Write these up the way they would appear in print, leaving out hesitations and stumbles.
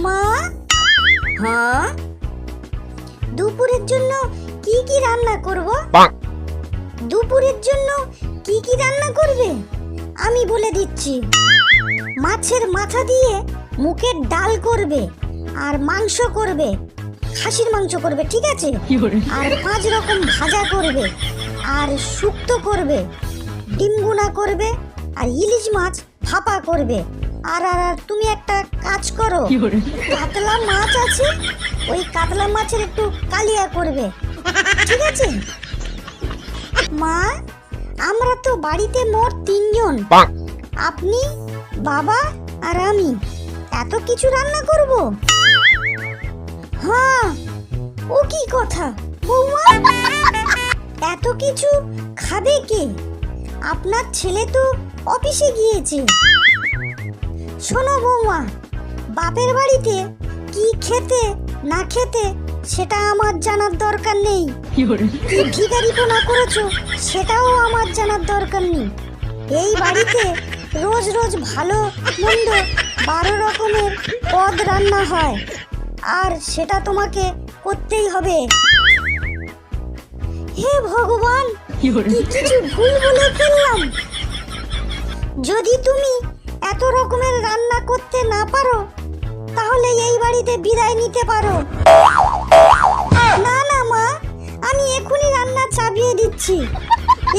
মা। হ্যাঁ, দুপুরের জন্য কি কি রান্না করব? দুপুরের জন্য কি কি রান্না করবে আমি বলে দিচ্ছি। মাছের মাথা দিয়ে মুখের ডাল করবে, আর মাংস করবে, খাসির মাংস করবে, ঠিক আছে? আর 5 রকম ভাজা করবে, আর শুক্তো করবে, ডিম গুনা করবে, আর ইলিশ মাছ ভাপা করবে। আর আর তুমি একটা কাজ করো, কাতলা মাছ আছে, ওই কাতলা মাছের একটু কালিয়া করবে, ঠিক আছে? মা, আমরা তো বাড়িতে মোট 3 জন, আপনি, বাবা আর আমি, এত কিছু রান্না করব? হ্যাঁ, ও কি কথা বৌমা, এত কিছু খাবে কে? আপনার ছেলে তো অফিসে গিয়েছে। শোনো বৌমা, বাপের বাড়িতে কি খেতে না খেতে সেটা আমার জানার দরকার নেই, কি ভিখারিপনা করেছো সেটাও আমার জানার দরকার নেই। এই বাড়িতে রোজ রোজ ভালো মন্দ 12 রকমের পদ রান্না হয়, আর সেটা তোমাকে করতেই হবে। হে ভগবান, কি কিছু ভুল বলে ফেললাম? যদি তুমি এত রকমের রান্না করতে না পারো, তাহলে এই বাড়িতে বিদায় নিতে পারো। না না মা, আমি এখনই রান্না চাপিয়ে দিচ্ছি,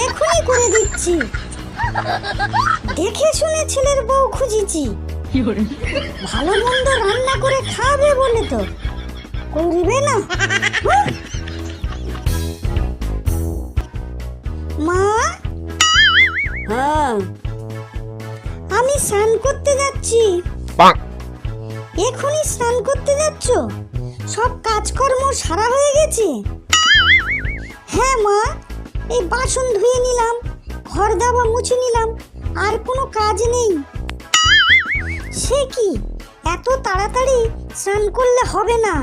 এখনই করে দিচ্ছি। দেখে শুনে ছেলের বউ খুঁজেছি, ভালো মন্দ রান্না করে খাবে বলে তো করবে না। মা। হ্যাঁ, আমি স্নান করতে যাচ্ছি। এখনই স্নান করতে যাচ্ছ? সব কাজকর্ম সারা হয়ে গেছে? হ্যাঁ মা, এই বাসন ধুয়ে নিলাম, ঘর দাবা মুছে নিলাম, আর কোনো কাজ নেই। সে কি, এত তাড়াতাড়ি স্নান করলে হবে না,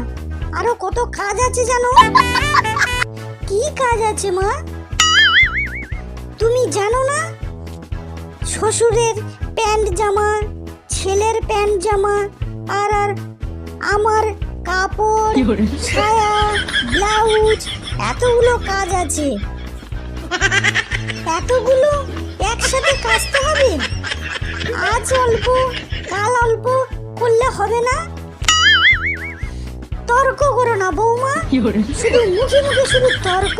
আরো কত কাজ আছে জানো? কি কাজ আছে মা? তুমি জানো না? শ্বশুরের প্যান্ট জামা, ছেলের প্যান্ট জামা, আর আর আমার কাপড়, ছায়া, ব্লাউজ, এতগুলো কাজ আছে। এতগুলো একসাথে কাচতে হবে? আজ অল্প কাল অল্প করলে হবে না? তর্ক করো না বৌমা, শুধু মুখে মুখে শুধু তর্ক।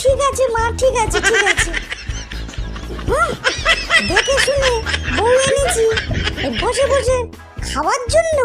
ঠিক আছে মা, ঠিক আছে, ঠিক আছে। দেখে শুনে বউ এনেছি বসে বসে খাওয়ার জন্য।